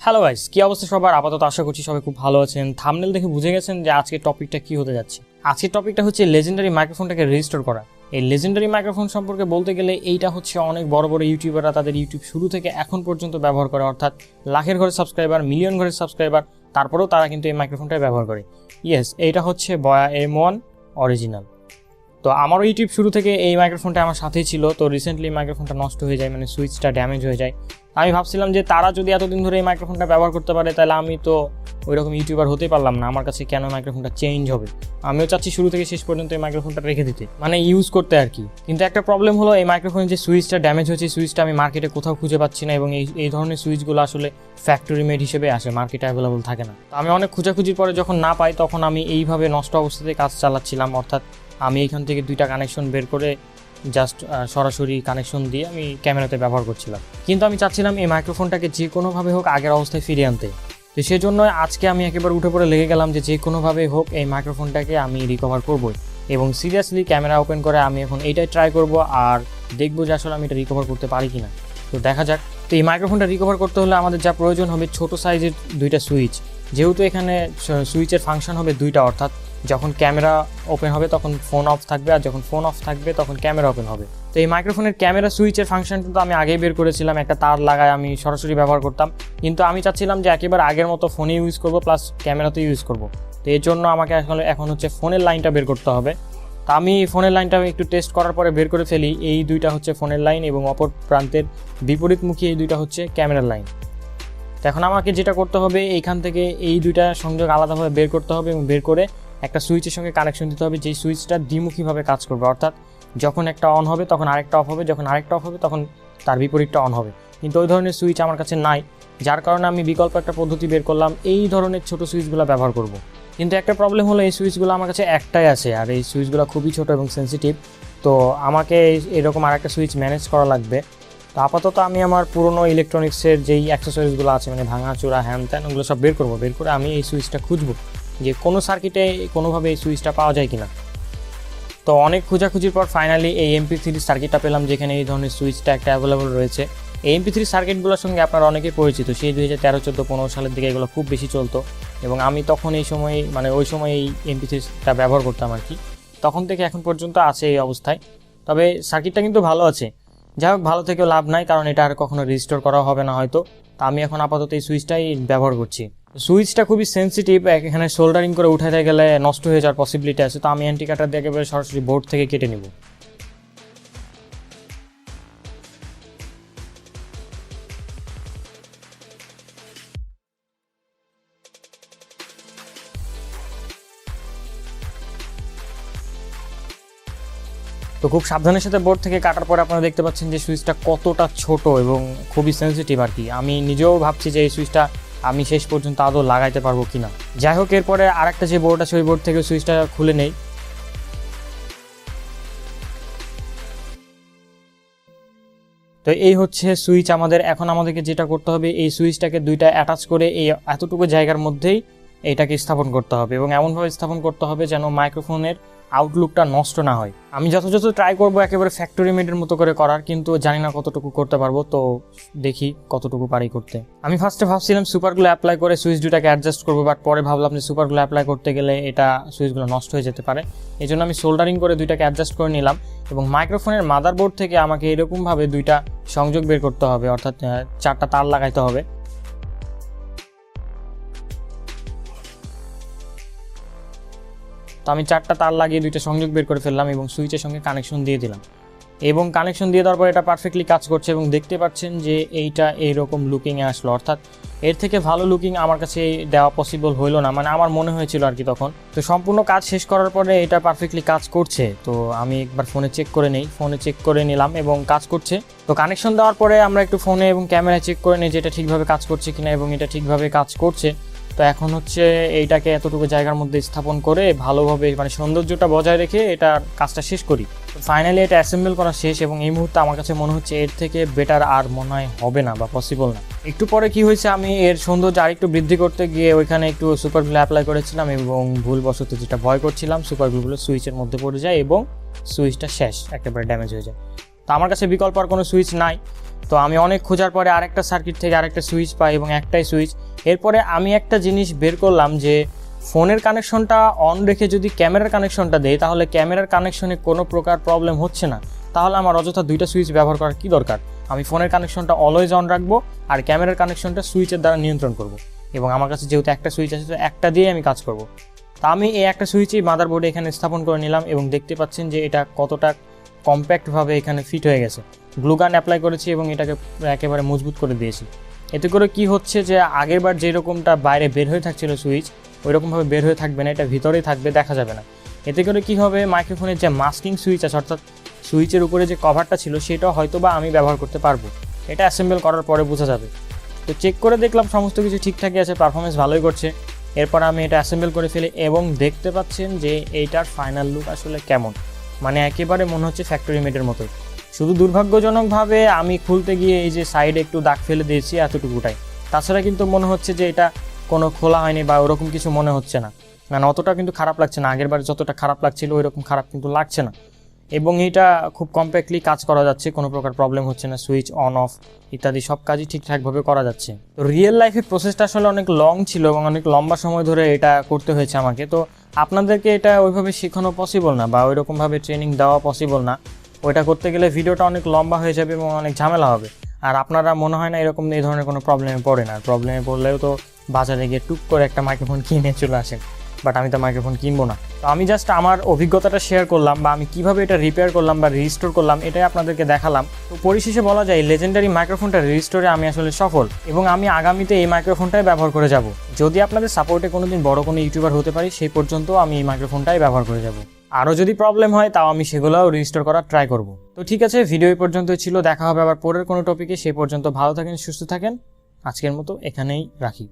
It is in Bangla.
হ্যালো গাইস, কি অবস্থা সবার? আপাতত আশা করছি সবাই খুব ভালো আছেন। থাম্বনেল দেখে বুঝে গেছেন যে আজকের টপিকটা কি হতে যাচ্ছে। আজকের টপিকটা হচ্ছে লেজেন্ডারি মাইক্রোফোনটাকে রেজিস্টার করা। এই লেজেন্ডারি মাইক্রোফোন সম্পর্কে বলতে গেলে এইটা হচ্ছে অনেক বড় বড় ইউটিউবাররা তাদের ইউটিউব শুরু থেকে এখন পর্যন্ত ব্যবহার করে, অর্থাৎ লাখের ঘরে সাবস্ক্রাইবার, মিলিয়ন ঘরে সাবস্ক্রাইবার, তারপরেও তারা কিন্তু এই মাইক্রোফোনটাই ব্যবহার করে। ইয়েস, এইটা হচ্ছে BOYA M1 অরিজিনাল। তো আমারও ইউটিউব শুরু থেকে এই মাইক্রোফোনটা আমার সাথেই ছিল। তো রিসেন্টলি মাইক্রোফোনটা নষ্ট হয়ে যায়, মানে সুইচটা ড্যামেজ হয়ে যায়। আমি ভাবছিলাম যে তারা যদি এতদিন ধরে এই মাইক্রোফোনটা ব্যবহার করতে পারে তাহলে আমি তো ওই রকম ইউটিউবার হতেই পারলাম না। আমার কাছে কেন মাইক্রোফোনটা চেঞ্জ হবে? আমিও চাচ্ছি শুরু থেকে শেষ পর্যন্ত এই মাইক্রোফোনটা রেখে দিতে, মানে ইউজ করতে আর কি। কিন্তু একটা প্রবলেম হলো, এই মাইক্রোফোনের যে সুইচটা ড্যামেজ হয়েছে, সুইচটা আমি মার্কেটে কোথাও খুঁজে পাচ্ছি না। এবং এই ধরনের সুইচগুলো আসলে ফ্যাক্টরি মেড হিসেবে আসে, মার্কেটে অ্যাভেলেবল থাকে না। তো আমি অনেক খোঁজাখুঁজির পরে যখন না পাই, তখন আমি এইভাবে নষ্ট অবস্থাতে কাজ চালাচ্ছিলাম। অর্থাৎ আমি এইখান থেকে দুইটা কানেকশন বের করে জাস্ট সরাসরি কানেকশন দিয়ে আমি ক্যামেরাতে ব্যবহার করছিলাম। কিন্তু আমি চাচ্ছিলাম এই মাইক্রোফোনটাকে যে কোনোভাবে হোক আগের অবস্থায় ফিরিয়ে আনতে। তো সেই জন্য আজকে আমি একেবারে উঠে পড়ে লেগে গেলাম যে কোনোভাবে হোক এই মাইক্রোফোনটাকে আমি রিকভার করবই। এবং সিরিয়াসলি ক্যামেরা ওপেন করে আমি এখন এইটাই ট্রাই করব আর দেখবো যে আসলে আমি এটা রিকভার করতে পারি কিনা। তো দেখা যাক। তো এই মাইক্রোফোনটা রিকভার করতে হলে আমাদের যা প্রয়োজন হবে ছোট সাইজের দুইটা সুইচ। যেহেতু এখানে সুইচের ফাংশন হবে দুইটা, অর্থাৎ যখন ক্যামেরা ওপেন হবে তখন ফোন অফ থাকবে, আর যখন ফোন অফ থাকবে তখন ক্যামেরা ওপেন হবে। তো এই মাইক্রোফোনের ক্যামেরা সুইচের ফাংশনটা তো আমি আগেই বের করেছিলাম, একটা তার লাগায় আমি সরাসরি ব্যবহার করতাম। কিন্তু আমি চাচ্ছিলাম যে একেবারে আগের মতো ফোনে ইউজ করব, প্লাস ক্যামেরাতে ইউজ করব। তো এর জন্য আমাকে এখন হচ্ছে ফোনের লাইনটা বের করতে হবে। তো আমি ফোনের লাইনটা একটু টেস্ট করার পরে বের করে ফেলি। এই দুইটা হচ্ছে ফোনের লাইন এবং অপর প্রান্তের বিপরীতমুখী এই দুইটা হচ্ছে ক্যামেরার লাইন। তো এখন আমাকে যেটা করতে হবে, এইখান থেকে এই দুইটা সংযোগ আলাদাভাবে বের করতে হবে এবং বের করে একটা সুইচের সঙ্গে কানেকশন দিতে হবে, যেই সুইচটা দ্বিমুখীভাবে কাজ করবে। অর্থাৎ যখন একটা অন হবে তখন আরেকটা অফ হবে, যখন আরেকটা অফ হবে তখন তার বিপরীতটা অন হবে। কিন্তু ওই ধরনের সুইচ আমার কাছে নাই, যার কারণে আমি বিকল্প একটা পদ্ধতি বের করলাম, এই ধরনের ছোট সুইচগুলো ব্যবহার করব। কিন্তু একটা প্রবলেম হলো, এই সুইচগুলো আমার কাছে একটাই আছে, আর এই সুইচগুলো খুবই ছোট এবং সেন্সিটিভ। তো আমাকে এরকম আরেকটা সুইচ ম্যানেজ করা লাগবে। তো আপাতত আমি আমার পুরনো ইলেকট্রনিক্সের যেই অ্যাক্সেসরিজগুলো আছে, মানে ভাঙাচোরা হ্যান ত্যান, ওগুলো সব বের করবো। বের করে আমি এই সুইচটা খুঁজবো যে কোনো সার্কিটে কোনোভাবে এই সুইচটা পাওয়া যায় কিনা। তো অনেক খোঁজাখুঁজির পর ফাইনালি এই MP3 সার্কিটটা পেলাম, যেখানে এই ধরনের সুইচটা একটা অ্যাভেলেবল রয়েছে। এই MP3 সার্কিটগুলোর সঙ্গে আপনারা অনেকেই পরিচিত। সেই 2013, 14, 15 সালের দিকে এগুলো খুব বেশি চলতো এবং আমি তখন এই সময়, মানে ওই সময় এই MP3টা ব্যবহার করতাম আর কি। তখন থেকে এখন পর্যন্ত আছে এই অবস্থায়। তবে সার্কিটটা কিন্তু ভালো আছে। যাই হোক, ভালো থেকেও লাভ নাই, কারণ এটা আর কখনো রিস্টোর করা হবে না হয়তো। তা আমি এখন আপাতত এই সুইচটাই ব্যবহার করছি। সুইচটা খুবই সেন্সিটিভ, এখানে সোল্ডারিং করে উঠাতে গেলে নষ্ট হয়ে যাওয়ার পসিবিলিটি আছে। তো আমি অ্যান্টি কাটার দিয়ে একেবারে সরাসরি বোর্ড থেকে কেটে নিব। তো খুব সাবধানের সাথে বোর্ড থেকে কাটার পরে আপনারা দেখতে পাচ্ছেন যে সুইচটা কতটা ছোট এবং খুবই সেন্সিটিভ আর কি। আমি নিজেও ভাবছি যে এই সুইচটা আমি শেষ পর্যন্ত আদৌ লাগাইতে পারবো কিনা। যাই হোক, এরপরে আরেকটা যে বোর্ড আছে ওই বোর্ড থেকে সুইচটা খুলে নেই। তো এই হচ্ছে সুইচ আমাদের। এখন আমাদেরকে যেটা করতে হবে, এই সুইচটাকে দুইটা অ্যাটাচ করে এই এতটুকু জায়গার মধ্যেই এইটাকে স্থাপন করতে হবে এবং এমনভাবে স্থাপন করতে হবে যেন মাইক্রোফোনের আউটলুকটা নষ্ট না হয়। আমি যথাযথ ট্রাই করবো একেবারে ফ্যাক্টরি মেডের মতো করে করার, কিন্তু জানি না কতটুকু করতে পারবো। তো দেখি কতটুকু পারি করতে। আমি ফার্স্টে ভাবছিলাম সুপারগুলো অ্যাপ্লাই করে সুইচ দুটাকে অ্যাডজাস্ট করবো, বাট পরে ভাবলাম যে সুপারগুলো অ্যাপ্লাই করতে গেলে এটা সুইচগুলো নষ্ট হয়ে যেতে পারে। এই জন্য আমি সোল্ডারিং করে দুইটাকে অ্যাডজাস্ট করে নিলাম এবং মাইক্রোফোনের মাদারবোর্ড থেকে আমাকে এরকমভাবে দুইটা সংযোগ বের করতে হবে, অর্থাৎ 4টা তার লাগাইতে হবে। তো আমি 4টা তার লাগিয়ে দুইটা সংযোগ বের করে ফেললাম এবং সুইচের সঙ্গে কানেকশন দিয়ে দিলাম। এবং কানেকশন দিয়ে দেওয়ার পর এটা পারফেক্টলি কাজ করছে এবং দেখতে পাচ্ছেন যে এইটা এইরকম লুকিংয়ে আসলো। অর্থাৎ এর থেকে ভালো লুকিং আমার কাছে দেওয়া পসিবল হইলো না, মানে আমার মনে হয়েছিল আর কি তখন। তো সম্পূর্ণ কাজ শেষ করার পরে এটা পারফেক্টলি কাজ করছে। তো আমি একবার ফোনে চেক করে নেই, ফোনে চেক করে নিলাম এবং কাজ করছে। তো কানেকশন দেওয়ার পরে আমরা একটু ফোনে এবং ক্যামেরায় চেক করে নিই যে এটা ঠিকভাবে কাজ করছে কিনা, এবং এটা ঠিকভাবে কাজ করছে। তো এখন হচ্ছে এইটাকে এতটুকু জায়গার মধ্যে স্থাপন করে ভালোভাবে, মানে সৌন্দর্যটা বজায় রেখে এটার কাজটা শেষ করি। তো ফাইনালি এটা অ্যাসেম্বল করা শেষ এবং এই মুহূর্তে আমার কাছে মনে হচ্ছে এর থেকে বেটার আর মনে হয় হবে না বা পসিবল না। একটু পরে কি হয়েছে, আমি এর সৌন্দর্য আরেকটু বৃদ্ধি করতে গিয়ে ওইখানে একটু সুপার গ্লু অ্যাপ্লাই করেছিলাম এবং ভুলবশত যেটা ভয় করছিলাম, সুপার গ্লুগুলো সুইচের মধ্যে পড়ে যায় এবং সুইচটা শেষ, একেবারে ড্যামেজ হয়ে যায়। তো আমার কাছে বিকল্প আর কোনো সুইচ নাই। তো আমি অনেক খোঁজার পরে আরেকটা সার্কিট থেকে আরেকটা সুইচ পাই এবং একটাই সুইচ। এরপরে আমি একটা জিনিস বের করলাম যে ফোনের কানেকশনটা অন রেখে যদি ক্যামেরার কানেকশনটা দেই তাহলে ক্যামেরার কানেকশনে কোনো প্রকার প্রবলেম হচ্ছে না, তাহলে আমার অযথা দুইটা সুইচ ব্যবহার করার কী দরকার। আমি ফোনের কানেকশনটা অলওয়েজ অন রাখবো আর ক্যামেরার কানেকশনটা সুইচের দ্বারা নিয়ন্ত্রণ করব। এবং আমার কাছে যেহেতু একটা সুইচ আছে তো একটা দিয়ে আমি কাজ করব। তা আমি এই একটা সুইচই মাদারবোর্ডে এখানে স্থাপন করে নিলাম এবং দেখতে পাচ্ছেন যে এটা কতটা কম্প্যাক্টভাবে এখানে ফিট হয়ে গেছে। গ্লুগান অ্যাপ্লাই করেছি এবং এটাকে একেবারে মজবুত করে দিয়েছি। এতে করে কি হচ্ছে যে আগেরবার যেরকমটা বাইরে বের হয়ে থাকছিল সুইচ, ওইরকমভাবে বের হয়ে থাকবে না, এটা ভিতরেই থাকবে, দেখা যাবে না। এতে করে কি হবে, মাইক্রোফোনের যে মাস্কিং সুইচ আছে অর্থাৎ সুইচের উপরে যে কভারটা ছিল সেটাও হয়তো বা আমি ব্যবহার করতে পারবো। এটা অ্যাসেম্বল করার পরে বোঝা যাবে। তো চেক করে দেখলাম সমস্ত কিছু ঠিকঠাকই আছে, পারফরমেন্স ভালোই করছে। এরপর আমি এটা অ্যাসেম্বল করে ফেলি এবং দেখতে পাচ্ছেন যে এইটার ফাইনাল লুক আসলে কেমন, মানে একেবারে মনে হচ্ছে ফ্যাক্টরি মেডের মতোই। শুধু দুর্ভাগ্যজনকভাবে আমি খুলতে গিয়ে এই যে সাইডে একটু দাগ ফেলে দিয়েছি এতটুকুটাই, তাছাড়া কিন্তু মনে হচ্ছে যে এটা কোনো খোলা হয়নি বা ওরকম কিছু মনে হচ্ছে না। মানে অতটা কিন্তু খারাপ লাগছে না, আগেরবার যতটা খারাপ লাগছিল ওইরকম খারাপ কিন্তু লাগছে না। এবং এটা খুব কম্প্যাক্টলি কাজ করা যাচ্ছে, কোনো প্রকার প্রবলেম হচ্ছে না, সুইচ অন অফ ইত্যাদি সব কাজই ঠিকঠাকভাবে করা যাচ্ছে। তো রিয়েল লাইফে প্রসেসটা আসলে অনেক লং ছিল এবং অনেক লম্বা সময় ধরে এটা করতে হয়েছে আমাকে। তো আপনাদেরকে এটা ওইভাবে শেখানো পসিবল না বা ওইরকমভাবে ট্রেনিং দেওয়া পসিবল না। ওইটা করতে গেলে ভিডিওটা অনেক লম্বা হয়ে যাবে এবং অনেক ঝামেলা হবে। আর আপনারা মনে হয় না এরকম এই ধরনের কোনো প্রবলেমে পড়ে না, প্রবলেমে পড়লেও তো বাজারে গিয়ে টুক করে একটা মাইক্রোফোন কিনে চলে আসেন, বাট আমি তো মাইক্রোফোন কিনবো না। তো আমি জাস্ট আমার অভিজ্ঞতাটা শেয়ার করলাম বা আমি কিভাবে এটা রিপেয়ার করলাম বা রিস্টোর করলাম এটাই আপনাদেরকে দেখালাম। তো পরিশেষে বলা যায় লেজেন্ডারি মাইক্রোফোনটা রিস্টোরে আমি আসলে সফল এবং আমি আগামীতে এই মাইক্রোফোনটাই ব্যবহার করে যাব। যদি আপনাদের সাপোর্টে কোনোদিন বড় কোনো ইউটিউবার হতে পারি সেই পর্যন্ত আমি এই মাইক্রোফোনটাই ব্যবহার করে যাব। আরও যদি প্রবলেম হয় তাও আমি সেগুলোও রিস্টোর করার ট্রাই করব। তো ঠিক আছে, ভিডিও এই পর্যন্তই ছিল, দেখা হবে আবার পরের কোনো টপিকে। সেই পর্যন্ত ভালো থাকেন, সুস্থ থাকেন, আজকের মতো এখানেই রাখি।